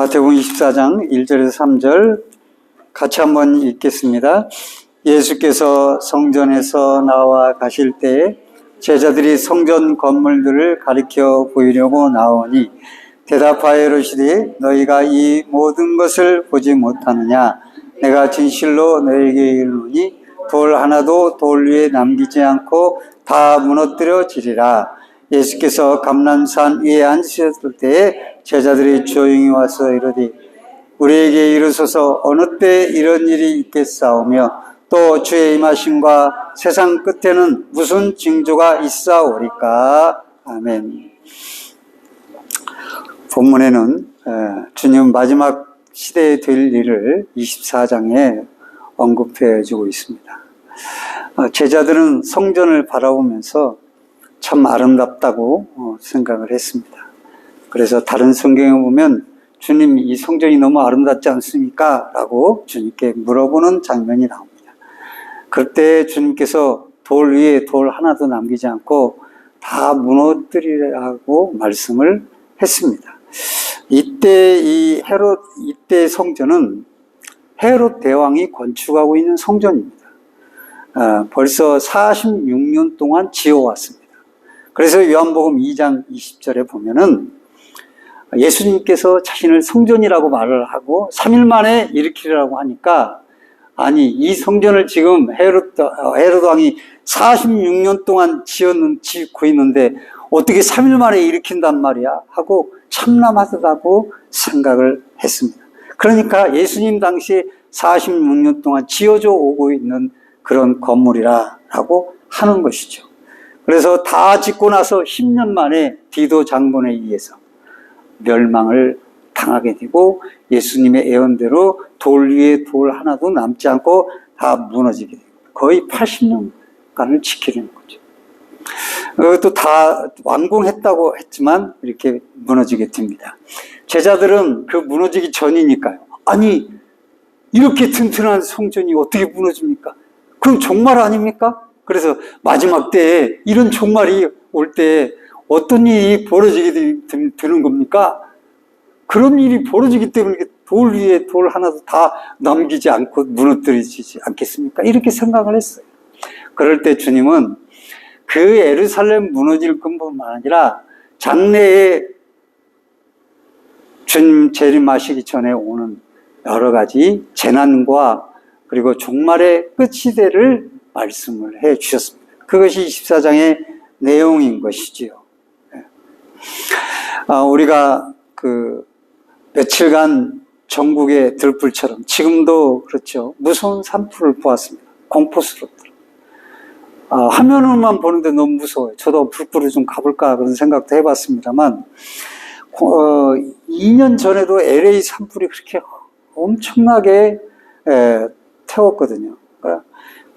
마태복음 24장 1절에서 3절 같이 한번 읽겠습니다. 예수께서 성전에서 나와 가실 때에 제자들이 성전 건물들을 가리켜 보이려고 나오니 대답하여 이르시되 너희가 이 모든 것을 보지 못하느냐? 내가 진실로 너희에게 이르노니 돌 하나도 돌 위에 남기지 않고 다 무너뜨려지리라. 예수께서 감람산 위에 앉으셨을 때에 제자들이 조용히 와서 이르되 우리에게 이르소서 어느 때 이런 일이 있겠사오며 또 주의 임하심과 세상 끝에는 무슨 징조가 있사오리까? 아멘. 본문에는 주님 마지막 시대에 될 일을 24장에 언급해 주고 있습니다. 제자들은 성전을 바라보면서 참 아름답다고 생각을 했습니다. 그래서 다른 성경에 보면 주님 이 성전이 너무 아름답지 않습니까? 라고 주님께 물어보는 장면이 나옵니다. 그때 주님께서 돌 위에 돌 하나도 남기지 않고 다 무너뜨리라고 말씀을 했습니다. 이때 성전은 헤롯 대왕이 건축하고 있는 성전입니다. 벌써 46년 동안 지어왔습니다. 그래서 요한복음 2장 20절에 보면은 예수님께서 자신을 성전이라고 말을 하고 3일 만에 일으키라고 하니까 아니 이 성전을 지금 헤롯 왕이 46년 동안 짓고 있는데 어떻게 3일 만에 일으킨단 말이야 하고 참남하다고 생각을 했습니다. 그러니까 예수님 당시에 46년 동안 지어져 오고 있는 그런 건물이라고 하는 것이죠. 그래서 다 짓고 나서 10년 만에 디도 장군에 의해서 멸망을 당하게 되고 예수님의 예언대로 돌 위에 돌 하나도 남지 않고 다 무너지게 됩니다. 거의 80년간을 지키려는 거죠. 또 다 완공했다고 했지만 이렇게 무너지게 됩니다. 제자들은 그 무너지기 전이니까요. 아니 이렇게 튼튼한 성전이 어떻게 무너집니까? 그럼 종말 아닙니까? 그래서 마지막 때에 이런 종말이 올 때 어떤 일이 벌어지게 되는 겁니까? 그런 일이 벌어지기 때문에 돌 위에 돌 하나도 다 남기지 않고 무너뜨리지 않겠습니까? 이렇게 생각을 했어요. 그럴 때 주님은 그 예루살렘 무너질 것뿐만 아니라 장래에 주님 재림하시기 전에 오는 여러 가지 재난과 그리고 종말의 끝시대를 말씀을 해 주셨습니다. 그것이 24장의 내용인 것이지요. 우리가 며칠간 전국의 들불처럼 지금도 그렇죠. 무서운 산불을 보았습니다. 공포스럽더라고요. 화면으로만 보는데 너무 무서워요. 저도 불불을 좀 가볼까 그런 생각도 해봤습니다만 2년 전에도 LA 산불이 그렇게 엄청나게 태웠거든요. 그러니까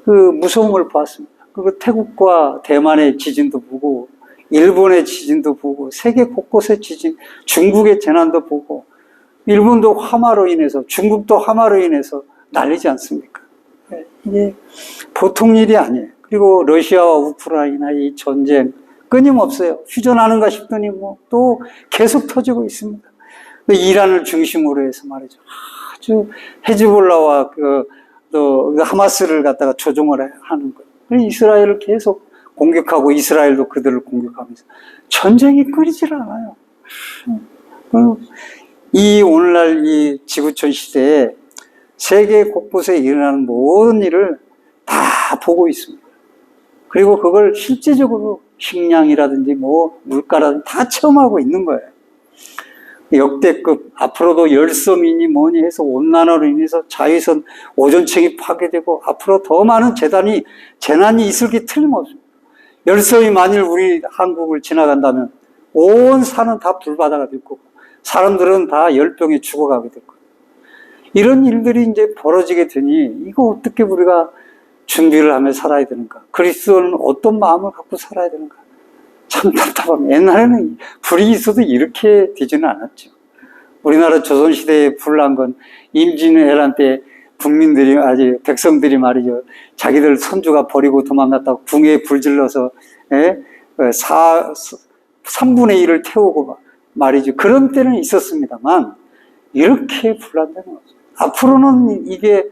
그 무서움을 보았습니다. 그리고 태국과 대만의 지진도 보고 일본의 지진도 보고 세계 곳곳의 지진, 중국의 재난도 보고 일본도 화마로 인해서 중국도 화마로 인해서 난리지 않습니까? 이게 보통 일이 아니에요. 그리고 러시아와 우크라이나 이 전쟁 끊임없어요. 휴전하는가 싶더니 또 계속 터지고 있습니다. 이란을 중심으로 해서 말이죠. 아주 헤즈볼라와 또 하마스를 갖다가 조종을 하는 거예요. 이스라엘을 계속 공격하고 이스라엘도 그들을 공격하면서 전쟁이 끊이질 않아요. 이 오늘날 이 지구촌 시대에 세계 곳곳에 일어나는 모든 일을 다 보고 있습니다. 그리고 그걸 실제적으로 식량이라든지 물가라든지 다 체험하고 있는 거예요. 역대급 앞으로도 열섬이니 뭐니 해서 온난화로 인해서 자외선 오존층이 파괴되고 앞으로 더 많은 재난이 있을 게 틀림없습니다. 열섬이 만일 우리 한국을 지나간다면 온 산은 다 불바다가 될 거고 사람들은 다 열병에 죽어가게 될 거예요. 이런 일들이 이제 벌어지게 되니 이거 어떻게 우리가 준비를 하며 살아야 되는가? 그리스도는 어떤 마음을 갖고 살아야 되는가? 참 답답합니다. 옛날에는 불이 있어도 이렇게 되지는 않았죠. 우리나라 조선시대에 불 난 건 임진왜란 때 국민들이 백성들이 말이죠. 자기들 선주가 버리고 도망갔다고 궁에 불질러서 3분의 1을 태우고 말이죠. 그런 때는 있었습니다만 이렇게 분란되는 거죠. 앞으로는 이게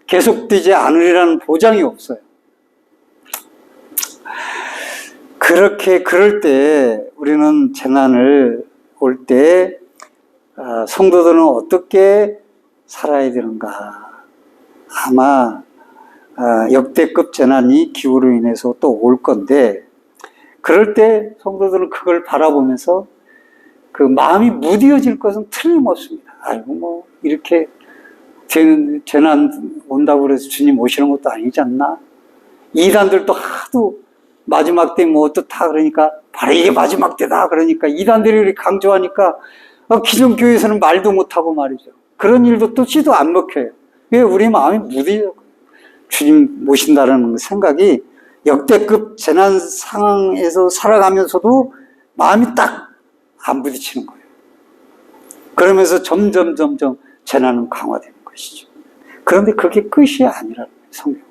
계속되지 않으리라는 보장이 없어요. 그럴 때 우리는 재난을 올 때 성도들은 어떻게 살아야 되는가. 아마 역대급 재난이 기후로 인해서 또 올 건데, 그럴 때 성도들은 그걸 바라보면서 그 마음이 무디어질 것은 틀림없습니다. 아이고 뭐 이렇게 재난 온다고 그래서 주님 오시는 것도 아니지 않나. 이단들도 하도 마지막 때 뭐 어떻다 그러니까 바로 이게 마지막 때다 그러니까 이단들이 이렇게 강조하니까 기존 교회에서는 말도 못하고 말이죠. 그런 일도 또 씨도 안 먹혀요. 왜? 우리 마음이 무디어. 주님 모신다는 생각이 역대급 재난 상황에서 살아가면서도 마음이 딱 안 부딪히는 거예요. 그러면서 점점 재난은 강화되는 것이죠. 그런데 그게 끝이 아니라는 거예요, 성경.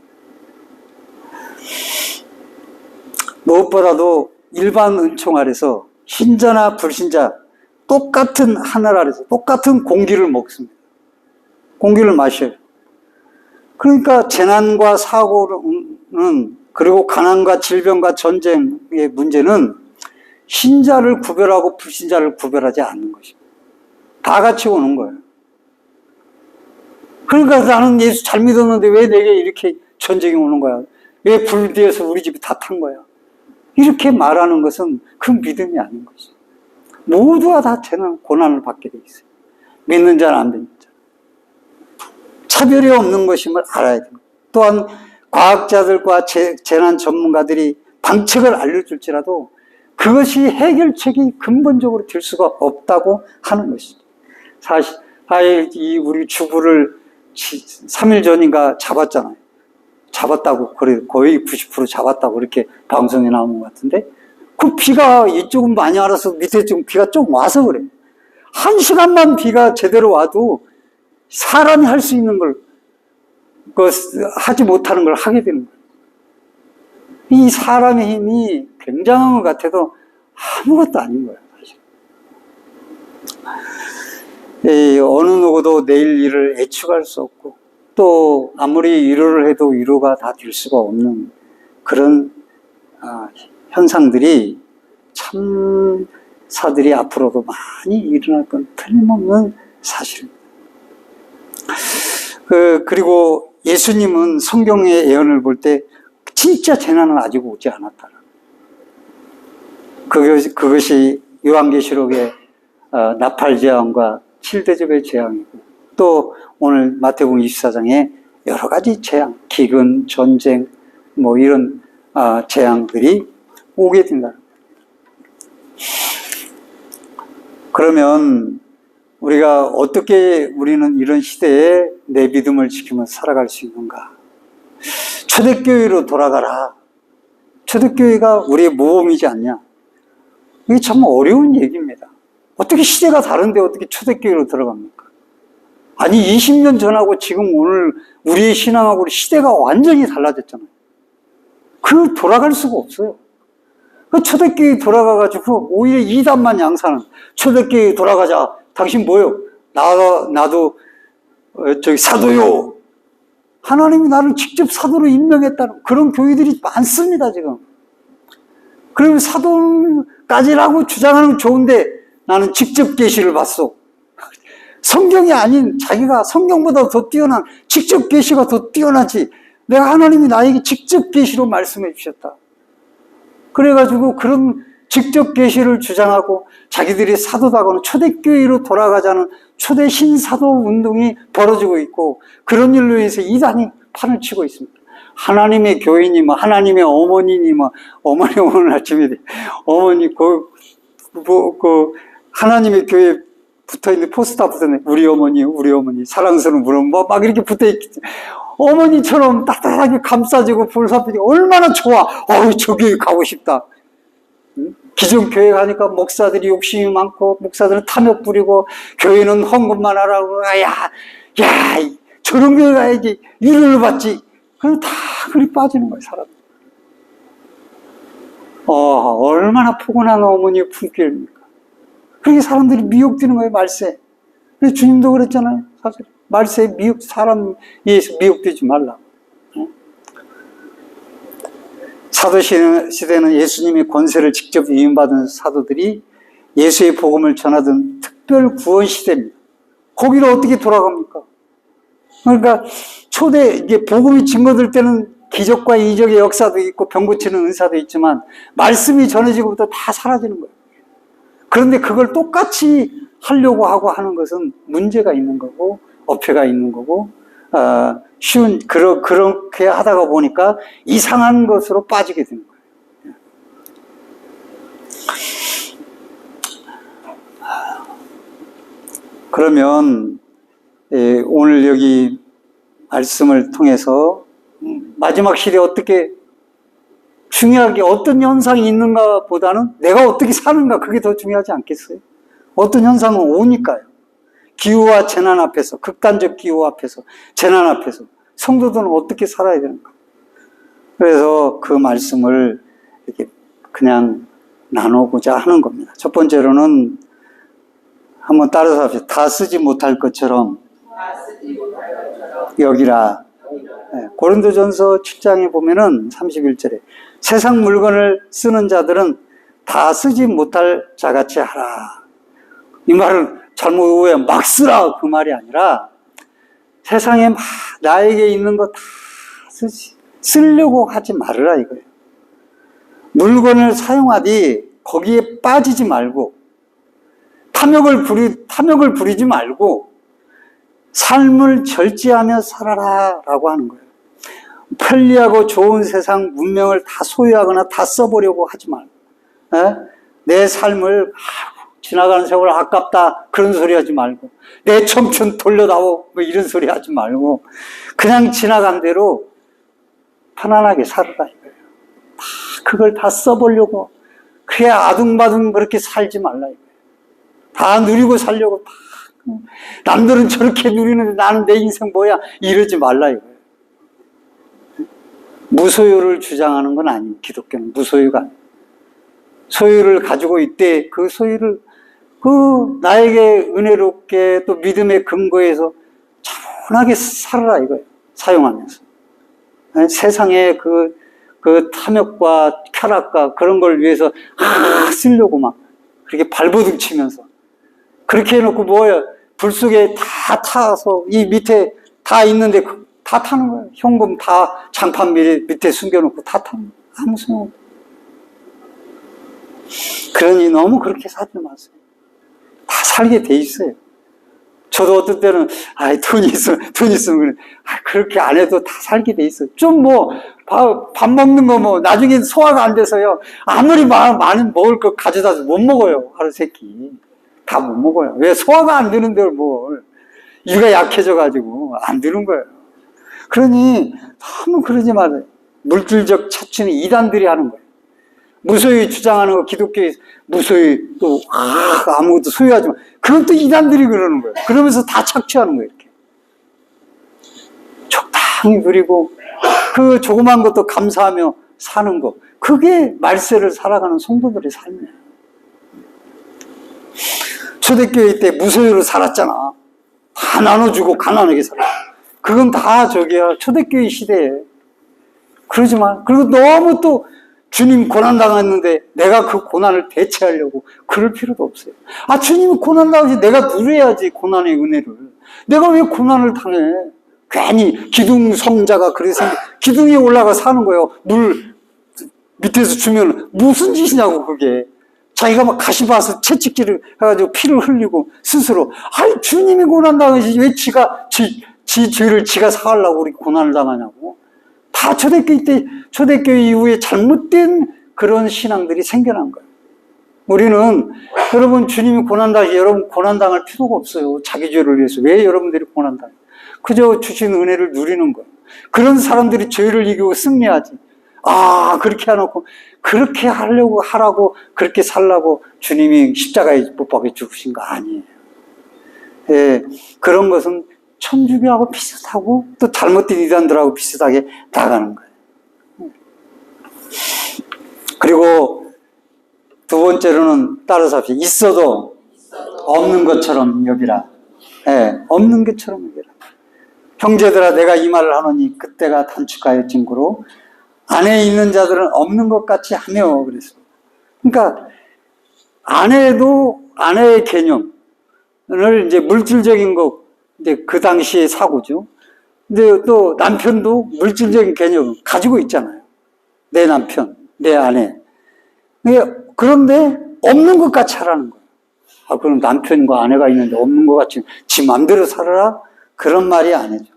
무엇보다도 일반 은총 아래서 신자나 불신자 똑같은 하늘 아래서 똑같은 공기를 먹습니다. 공기를 마셔요. 그러니까 재난과 사고는, 그리고 가난과 질병과 전쟁의 문제는 신자를 구별하고 불신자를 구별하지 않는 것입니다. 다 같이 오는 거예요. 그러니까 나는 예수 잘 믿었는데 왜 내게 이렇게 전쟁이 오는 거야? 왜 불뒤에서 우리 집이 다 탄 거야? 이렇게 말하는 것은 그 믿음이 아닌 것이죠. 모두가 다 재난, 고난을 받게 돼 있어요. 믿는 자는 안 믿는 자. 차별이 없는 것임을 알아야 됩니다. 또한 과학자들과 재난 전문가들이 방책을 알려줄지라도 그것이 해결책이 근본적으로 될 수가 없다고 하는 것이죠. 사실 우리 주부를 3일 전인가 잡았잖아요. 잡았다고, 거의 90% 잡았다고 이렇게 방송에 나온 것 같은데, 그 비가 이쪽은 많이 알아서 밑에 좀 비가 좀 와서 그래. 1시간만 비가 제대로 와도 사람이 할 수 있는 걸, 하지 못하는 걸 하게 되는 거예요. 이 사람의 힘이 굉장한 것 같아도 아무것도 아닌 거예요, 사실. 어느 누구도 내일 일을 예측할 수 없고, 또 아무리 위로를 해도 위로가 다 될 수가 없는 그런 현상들이 참사들이 앞으로도 많이 일어날 건 틀림없는 사실입니다. 그리고 예수님은 성경의 예언을 볼 때 진짜 재난은 아직 오지 않았다. 그것이 요한계시록의 나팔 재앙과 7대접의 재앙이고, 또 오늘 마태복음 24장에 여러 가지 재앙, 기근, 전쟁, 뭐 이런 재앙들이 오게 된다. 그러면 우리가 어떻게 우리는 이런 시대에 내 믿음을 지키면서 살아갈 수 있는가? 초대교회로 돌아가라. 초대교회가 우리의 모험이지 않냐? 이게 참 어려운 얘기입니다. 어떻게 시대가 다른데 어떻게 초대교회로 들어갑니까? 아니 20년 전하고 지금 오늘 우리의 신앙하고 시대가 완전히 달라졌잖아요. 돌아갈 수가 없어요. 초대교회 돌아가가지고 오히려 이단만 양산은, 초대교회 돌아가자. 당신 뭐요? 나도 사도요. 하나님이 나를 직접 사도로 임명했다는 그런 교회들이 많습니다, 지금. 그러면 사도까지라고 주장하는 건 좋은데 나는 직접 계시를 봤어. 성경이 아닌 자기가 성경보다 더 뛰어난 직접 계시가 더 뛰어나지. 내가 하나님이 나에게 직접 계시로 말씀해 주셨다. 그래가지고 그런 직접 계시를 주장하고 자기들이 사도다거나 초대교회로 돌아가자는 초대 신사도 운동이 벌어지고 있고, 그런 일로 인해서 이단이 판을 치고 있습니다. 하나님의 교인이 하나님의 어머니니 어머니 오늘 아침에 어머니 하나님의 교회에 붙어있는 포스터 붙었네. 우리 어머니 사랑스러운 물음 막 이렇게 붙어있겠지. 어머니처럼 따뜻하게 감싸주고 볼살피고 얼마나 좋아. 저 교회 가고 싶다. 기존 교회 가니까 목사들이 욕심이 많고 목사들은 탐욕 부리고 교회는 헌금만 하라고. 저런 교회 가야지 위로를 받지. 그럼 다 그리 빠지는 거예요, 사람들. 얼마나 포근한 어머니의 품격입니까? 그렇게 사람들이 미혹되는 거예요, 말세. 근데 주님도 그랬잖아요. 사실 말세에 사람 위해서 미혹되지 말라. 사도시대는 예수님의 권세를 직접 위임받은 사도들이 예수의 복음을 전하던 특별 구원 시대입니다. 거기를 어떻게 돌아갑니까? 그러니까 이게 복음이 증거될 때는 기적과 이적의 역사도 있고 병 고치는 은사도 있지만 말씀이 전해지고부터 다 사라지는 거예요. 그런데 그걸 똑같이 하려고 하고 하는 것은 문제가 있는 거고 어폐가 있는 거고 그렇게 하다가 보니까 이상한 것으로 빠지게 되는 거예요. 그러면 오늘 여기 말씀을 통해서 마지막 시대에 어떻게 중요하게 어떤 현상이 있는가 보다는 내가 어떻게 사는가 그게 더 중요하지 않겠어요? 어떤 현상은 오니까요. 기후와 재난 앞에서, 극단적 기후 앞에서, 재난 앞에서 성도들은 어떻게 살아야 되는가? 그래서 그 말씀을 이렇게 그냥 나누고자 하는 겁니다. 첫 번째로는 한번 따라서 합시다. 다 쓰지 못할 것처럼 여기라. 고린도전서 7장에 보면은 31절에 세상 물건을 쓰는 자들은 다 쓰지 못할 자같이 하라. 이 말은 잘못 오해 막 쓰라 그 말이 아니라 세상에 막 나에게 있는 거 다 쓰려고 하지 말으라 이거예요. 물건을 사용하되 거기에 빠지지 말고 탐욕을 부리지 말고 삶을 절제하며 살아라 라고 하는 거예요. 편리하고 좋은 세상 문명을 다 소유하거나 다 써보려고 하지 말고 내 삶을 지나가는 세월 아깝다 그런 소리 하지 말고 내 청춘 돌려다오 뭐 이런 소리 하지 말고 그냥 지나간 대로 편안하게 살아라 이거예요. 그걸 다 써보려고 그래 아둥바둥 그렇게 살지 말라 이거예요. 다 누리고 살려고 남들은 저렇게 누리는데 나는 내 인생 뭐야 이러지 말라 이거예요. 무소유를 주장하는 건 아니에요. 기독교는 무소유가 아니에요. 소유를 가지고 있대 그 소유를 나에게 은혜롭게 또 믿음의 근거에서 차분하게 살아라 이거예요. 사용하면서 세상의 그 탐욕과 쾌락과 그런 걸 위해서 쓰려고 막 그렇게 발버둥 치면서 그렇게 해놓고 뭐야 불 속에 다 타서 이 밑에 다 있는데 다 타는 거예요. 현금 다 장판 밑에 숨겨놓고 다 타는 거예요. 아무 소용 없어요. 그러니 너무 그렇게 살지 마세요. 다 살게 돼 있어요. 저도 어떤 때는 돈이 있으면 그래. 그렇게 안 해도 다 살게 돼 있어요. 좀 밥 먹는 거 나중에 소화가 안 돼서요. 아무리 많은 먹을 거 가져다도 못 먹어요. 하루 세 끼. 다 못 먹어요. 왜? 소화가 안 되는데 뭘. 이가 약해져가지고 안 되는 거예요. 그러니 너무 그러지 마세요. 물질적 착취는 이단들이 하는 거예요. 무소유 주장하는 거 기독교에 무소유 또 아무것도 소유하지 마. 그건 또 이단들이 그러는 거예요. 그러면서 다 착취하는 거예요. 이렇게. 적당히 누리고 그 조그만 것도 감사하며 사는 거. 그게 말세를 살아가는 성도들의 삶이에요. 초대교회 때 무소유로 살았잖아. 다 나눠주고 가난하게 살아. 그건 다 초대교회 시대에. 그러지 마. 그리고 너무 또 주님 고난당했는데 내가 그 고난을 대체하려고 그럴 필요도 없어요. 주님이 고난당하지 내가 누려야지 고난의 은혜를. 내가 왜 고난을 당해? 괜히 기둥성자가 그래서 기둥에 올라가 사는 거예요. 물 밑에서 주면 무슨 짓이냐고 그게. 자기가 막 가시밭에 채찍질을 해가지고 피를 흘리고 스스로 주님이 고난당하지 왜 지 죄를 지가 사하려고 우리 고난을 당하냐고. 다 초대교회 이후에 잘못된 그런 신앙들이 생겨난 거예요. 우리는 여러분 주님이 고난당하시 여러분 고난당할 필요가 없어요. 자기 죄를 위해서. 왜 여러분들이 고난당해요? 그저 주신 은혜를 누리는 거예요. 그런 사람들이 죄를 이기고 승리하지. 그렇게 해놓고 그렇게 하라고 그렇게 살라고 주님이 십자가에 못 박혀 죽으신 거 아니에요. 그런 것은 천주교하고 비슷하고 또 잘못된 이단들하고 비슷하게 나가는 거예요. 그리고 두 번째로는 따라서 합시다. 있어도 없는 것처럼 여기라. 예, 없는 것처럼 얘기를 합니다. 형제들아 내가 이 말을 하노니 그때가 단축하여 증거로 안에 있는 자들은 없는 것 같이 하며 그랬습니다. 그러니까 아내의 개념을 이제 물질적인 것, 이제 그 당시의 사고죠. 근데 또 남편도 물질적인 개념을 가지고 있잖아요. 내 남편, 내 아내. 그런데 없는 것 같이 하라는 거예요. 아, 그럼 남편과 아내가 있는데 없는 것 같이 지 맘대로 살아라? 그런 말이 아니죠.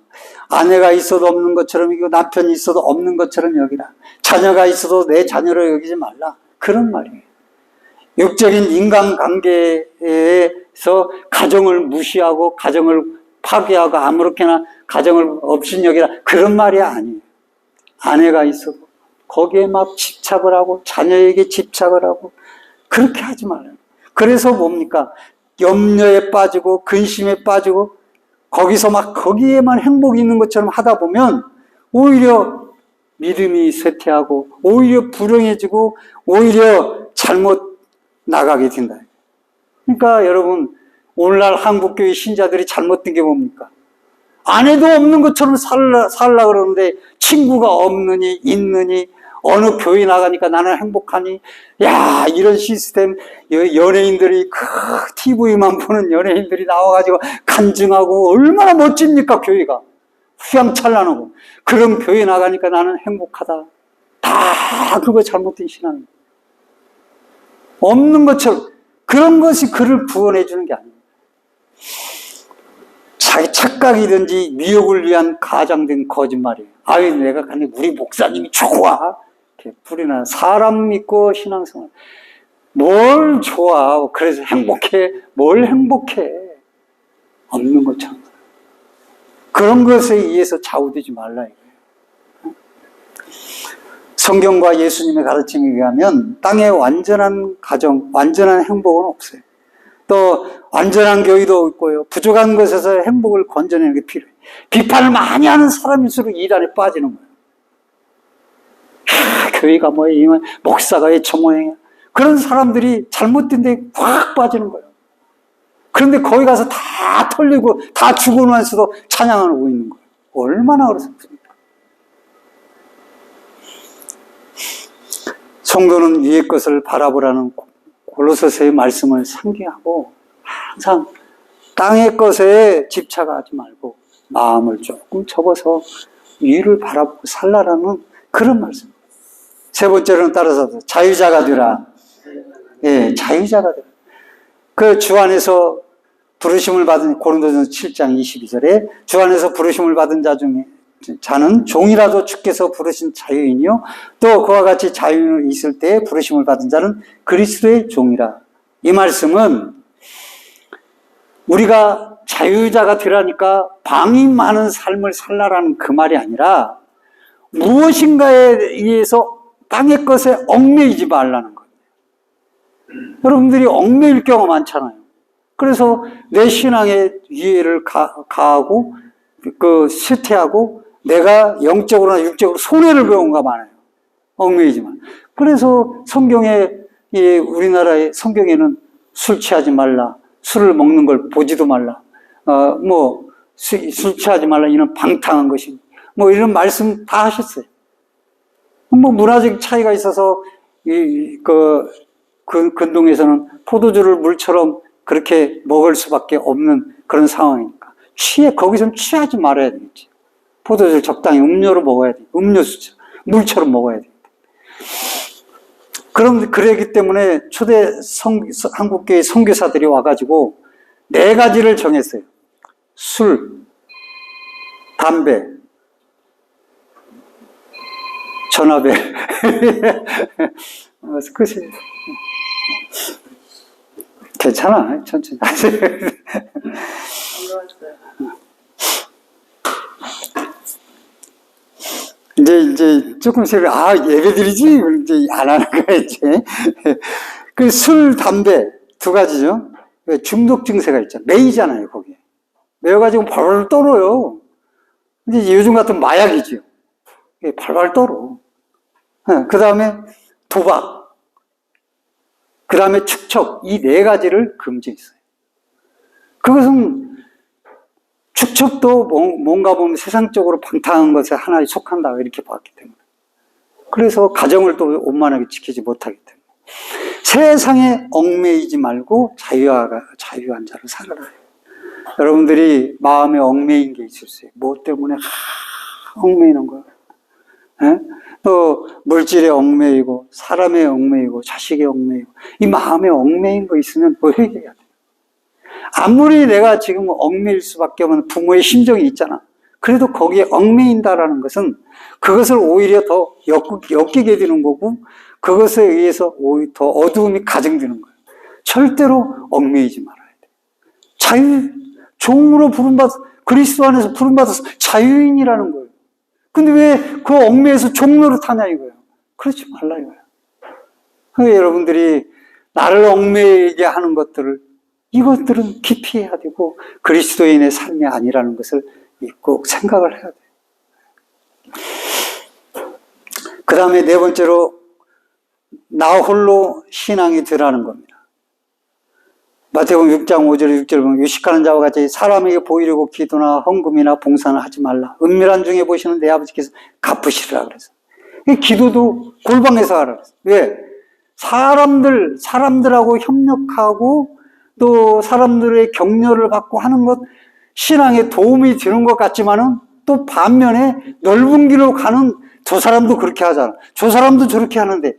아내가 있어도 없는 것처럼 여기고 남편이 있어도 없는 것처럼 여기라. 자녀가 있어도 내 자녀로 여기지 말라. 그런 말이에요. 육적인 인간관계에서 가정을 무시하고 가정을 파괴하고 아무렇게나 가정을 업신여기라. 그런 말이 아니에요. 아내가 있어도 거기에 막 집착을 하고 자녀에게 집착을 하고 그렇게 하지 말아요. 그래서 뭡니까? 염려에 빠지고 근심에 빠지고 거기서 막 거기에만 행복이 있는 것처럼 하다 보면 오히려 믿음이 쇠퇴하고 오히려 불행해지고 오히려 잘못 나가게 된다. 그러니까 여러분 오늘날 한국교회 신자들이 잘못된 게 뭡니까? 아내도 없는 것처럼 살라 그러는데 친구가 없느니 있느니 어느 교회 나가니까 나는 행복하니 야 이런 시스템 연예인들이 TV만 보는 연예인들이 나와가지고 간증하고 얼마나 멋집니까 교회가 휘황찬란하고 그런 교회 나가니까 나는 행복하다. 다 그거 잘못된 신앙입니다. 없는 것처럼 그런 것이 그를 구원해 주는 게 아닙니다. 자기 착각이든지 미혹을 위한 가장된 거짓말이에요. 아유 내가 가니 우리 목사님이 좋아. 이렇게 불이나 사람 믿고 신앙생활 뭘 좋아. 그래서 행복해. 뭘 행복해. 없는 것처럼. 그런 것에 의해서 좌우되지 말라 이거예요. 성경과 예수님의 가르침에 의하면 땅에 완전한 가정, 완전한 행복은 없어요. 또 완전한 교회도 있고요. 부족한 것에서 행복을 건져내는 게 필요해요. 비판을 많이 하는 사람일수록 이단에 빠지는 거예요. 교회가 뭐야, 목사가 왜 저 모양이야. 그런 사람들이 잘못된 데 확 빠지는 거예요. 그런데 거기 가서 다 털리고 다 죽어 나서도 찬양하고 있는 거예요. 얼마나 어렵습니까? 성도는 위의 것을 바라보라는 골로새서의 말씀을 상기하고 항상 땅의 것에 집착하지 말고 마음을 조금 접어서 위를 바라보고 살라라는 그런 말씀. 세 번째로는 따라서 자유자가 되라. 예, 자유자가 되라. 그 주 안에서 부르심을 받은 고린도전서 7장 22절에 주 안에서 부르심을 받은 자 중에 자는 종이라도 주께서 부르신 자유인이요 또 그와 같이 자유인이 있을 때 부르심을 받은 자는 그리스도의 종이라. 이 말씀은 우리가 자유자가 되라니까 방임 많은 삶을 살라라는 그 말이 아니라 무엇인가에 의해서 땅의 것에 얽매이지 말라는 거예요. 여러분들이 얽매일 경우가 많잖아요. 그래서 내 신앙에 위해를 가하고 쇠퇴하고 내가 영적으로나 육적으로 손해를 본 경우가 많아요. 얽매이지만. 그래서 성경에 우리나라의 성경에는 술 취하지 말라, 술을 먹는 걸 보지도 말라, 술 취하지 말라 이는 방탕한 것이 이런 말씀 다 하셨어요. 문화적 차이가 있어서 근동에서는 포도주를 물처럼 그렇게 먹을 수밖에 없는 그런 상황이니까 거기서는 취하지 말아야 되겠지. 포도주를 적당히 음료로 먹어야 돼. 음료수죠. 물처럼 먹어야 돼. 그러기 때문에 초대 한국교회 선교사들이 와가지고 4가지를 정했어요. 술, 담배, 전화벨. 끝이. 괜찮아. 천천히 하세요. 이제 조금씩, 예배드리지? 이제 안 하는 거야, 이제. 그 술, 담배, 2가지죠. 중독 증세가 있잖아. 매이잖아요, 거기에. 매여가지고 발발 떨어요. 근데 요즘 같은 마약이죠. 발발 떨어. 그 다음에 도박. 그 다음에 축척. 이 4가지를 금지했어요. 그것은 축척도 뭔가 보면 세상적으로 방탕한 것에 하나에 속한다 이렇게 봤기 때문에, 그래서 가정을 또 원만하게 지키지 못하기 때문에 세상에 얽매이지 말고 자유한 자로 살아라. 여러분들이 마음에 얽매인 게 있을 수 있어요. 뭐 때문에 얽매이는 거야. 예? 또 물질에 얽매이고 사람에 얽매이고 자식에 얽매이고, 이 마음에 얽매인 거 있으면 뭐 회개해야 돼. 아무리 내가 지금 얽매일 수밖에 없는 부모의 심정이 있잖아. 그래도 거기에 얽매인다라는 것은 그것을 오히려 더 엮이게 되는 거고, 그것에 의해서 오히려 더 어두움이 가증되는 거예요. 절대로 얽매이지 말아야 돼. 종으로 그리스도 안에서 부름받아서 자유인이라는 거예요. 근데 왜 그 얽매에서 종노릇 하냐 이거예요. 그렇지 말라 이거예요. 그러니까 여러분들이 나를 얽매이게 하는 이것들은 기피해야 되고 그리스도인의 삶이 아니라는 것을 꼭 생각을 해야 돼요. 그 다음에 네 번째로, 나 홀로 신앙이 되라는 겁니다. 마태복음 6장 5절 6절 보면, 유식하는 자와 같이 사람에게 보이려고 기도나 헌금이나 봉사는 하지 말라. 은밀한 중에 보시는 내 아버지께서 갚으시리라 그래서. 기도도 골방에서 하라 그래서. 왜? 사람들하고 협력하고 또 사람들의 격려를 받고 하는 것, 신앙에 도움이 되는 것 같지만은 또 반면에 넓은 길로 가는 저 사람도 그렇게 하잖아. 저 사람도 저렇게 하는데,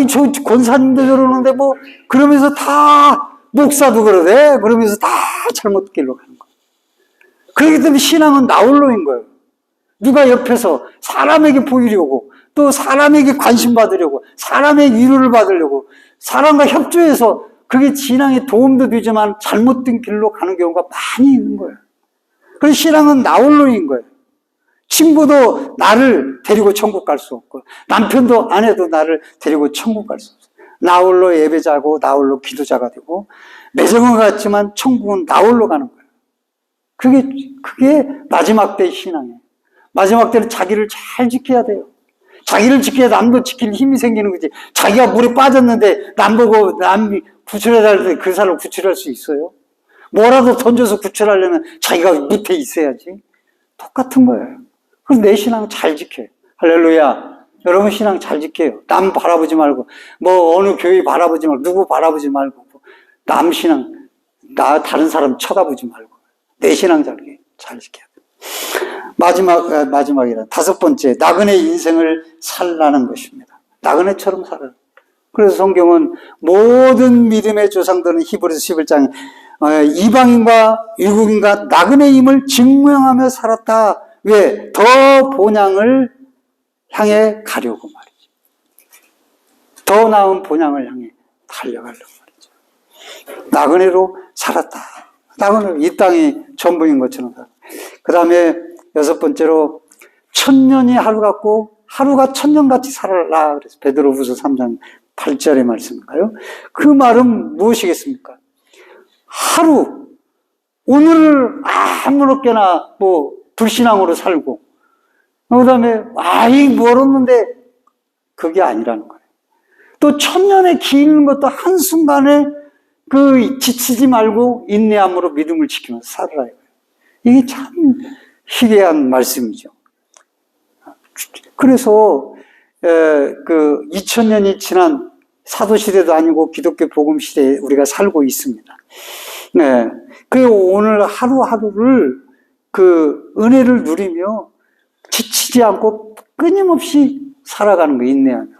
저 권사님도 저러는데 뭐, 그러면서 다 목사도 그러대. 그러면서 다 잘못 길로 가는 거예요. 그렇기 때문에 신앙은 나 홀로인 거예요. 누가 옆에서 사람에게 보이려고, 또 사람에게 관심 받으려고, 사람의 위로를 받으려고, 사람과 협조해서 그게 신앙에 도움도 되지만 잘못된 길로 가는 경우가 많이 있는 거예요. 그래서 신앙은 나 홀로인 거예요. 친구도 나를 데리고 천국 갈 수 없고, 남편도 아내도 나를 데리고 천국 갈 수 없어요. 나 홀로 예배자고 나 홀로 기도자가 되고, 매정은 같지만 천국은 나 홀로 가는 거예요. 그게 마지막 때의 신앙이에요. 마지막 때는 자기를 잘 지켜야 돼요. 자기를 지켜야 남도 지킬 힘이 생기는 거지. 자기가 물에 빠졌는데 남 보고 남이 구출해야 될 때 그 사람을 구출할 수 있어요? 뭐라도 던져서 구출하려면 자기가 밑에 있어야지. 똑같은 거예요. 그래서 내 신앙 잘 지켜요. 할렐루야. 여러분 신앙 잘 지켜요. 남 바라보지 말고, 뭐 어느 교회 바라보지 말고, 누구 바라보지 말고, 남 신앙, 다른 사람 쳐다보지 말고, 내 신앙 잘 지켜야 돼요. 마지막이라 다섯 번째, 나그네 인생을 살라는 것입니다. 나그네처럼 살아라. 그래서 성경은 모든 믿음의 조상들은 히브리서 11장에 이방인과 유국인과 나그네임을 증명하며 살았다. 왜? 더 본향을 향해 가려고 말이죠. 더 나은 본향을 향해 달려가려고 말이죠. 나그네로 살았다. 나그네로 이 땅이 전부인 것처럼 살았다. 그 다음에 여섯 번째로, 천년이 하루 같고 하루가 천년같이 살아라. 그래서 베드로후서 3장 8절의 말씀인가요? 그 말은 무엇이겠습니까? 하루, 오늘을 아무렇게나 불신앙으로 살고, 그 다음에 멀었는데 그게 아니라는 거예요. 또 천년의 긴 것도 한순간에 지치지 말고 인내함으로 믿음을 지키면서 살아라. 이게 참 희귀한 말씀이죠. 그래서 2000년이 지난 사도시대도 아니고 기독교 복음시대에 우리가 살고 있습니다. 네. 그리고 오늘 하루하루를 은혜를 누리며 지치지 않고 끊임없이 살아가는 거예요, 인내하며.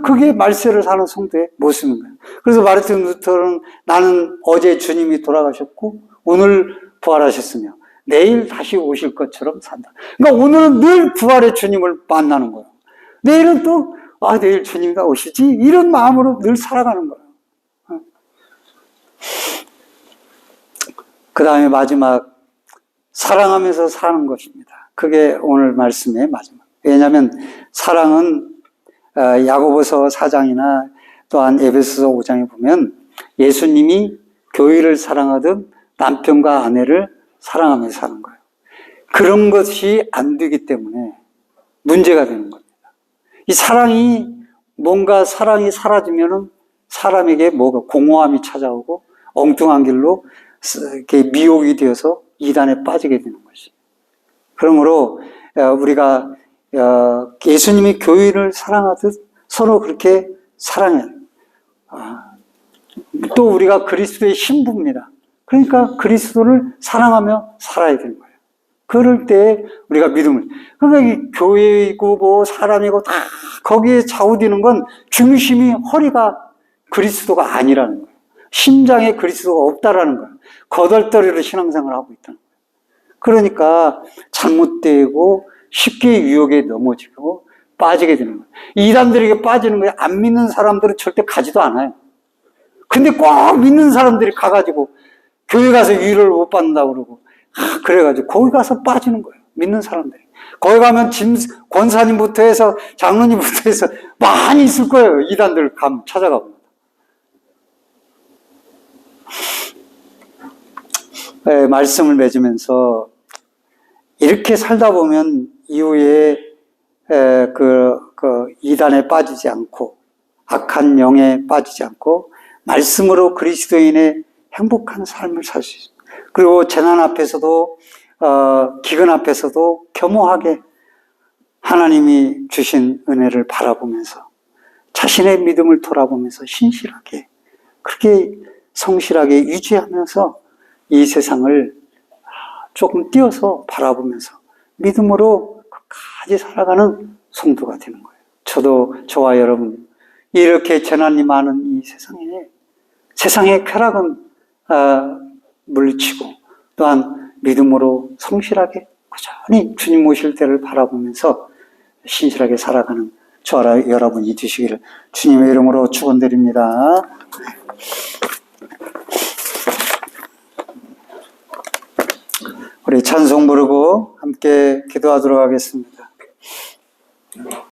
그게 말세를 사는 성도의 모습인 거예요. 그래서 마르틴 루터는 나는 어제 주님이 돌아가셨고 오늘 부활하셨으며 내일 다시 오실 것처럼 산다. 그러니까 오늘은 늘 부활의 주님을 만나는 거예요. 내일은 또 내일 주님이 오시지? 이런 마음으로 늘 살아가는 거예요. 그 다음에 마지막, 사랑하면서 사는 것입니다. 그게 오늘 말씀의 마지막. 왜냐하면 사랑은 야고보서 4장이나 또한 에베소서 5장에 보면 예수님이 교회를 사랑하듯 남편과 아내를 사랑하면서 사는 거예요. 그런 것이 안 되기 때문에 문제가 되는 겁니다. 이 사랑이 사라지면은 사람에게 공허함이 찾아오고 엉뚱한 길로 이렇게 미혹이 되어서 이단에 빠지게 되는 것이. 그러므로 우리가 예수님이 교회를 사랑하듯 서로 그렇게 사랑해야 돼요. 또 우리가 그리스도의 신부입니다. 그러니까 그리스도를 사랑하며 살아야 되는 거예요. 그럴 때 우리가 믿음을. 그러니까 이 교회이고 뭐 사람이고 다 거기에 좌우되는 건 중심이 허리가 그리스도가 아니라는 거예요. 심장에 그리스도가 없다라는 거예요. 거덜떠리로 신앙생활을 하고 있다는 거예요. 그러니까 잘못되고 쉽게 유혹에 넘어지고 빠지게 되는 거예요. 이단들에게 빠지는 거예요. 안 믿는 사람들은 절대 가지도 않아요. 근데 꼭 믿는 사람들이 가가지고 교회 가서 위로를 못 받는다고 그러고 그래가지고 거기 가서 빠지는 거예요. 믿는 사람들이. 거기 가면 권사님부터 해서 장로님부터 해서 많이 있을 거예요. 이단들 찾아가고. 네, 말씀을 맺으면서 이렇게 살다 보면 이후에 이단에 빠지지 않고 악한 영에 빠지지 않고 말씀으로 그리스도인의 행복한 삶을 살 수 있습니다. 그리고 재난 앞에서도 기근 앞에서도 겸허하게 하나님이 주신 은혜를 바라보면서 자신의 믿음을 돌아보면서 신실하게 그렇게 성실하게 유지하면서 이 세상을 조금 띄어서 바라보면서 믿음으로 끝까지 살아가는 성도가 되는 거예요. 저와 여러분 이렇게 재난이 많은 이 세상의 쾌락은 물리치고 또한 믿음으로 성실하게 꾸준히 주님 오실 때를 바라보면서 신실하게 살아가는 저와 여러분이 되시기를 주님의 이름으로 축원드립니다. 우리 찬송 부르고 함께 기도하도록 하겠습니다.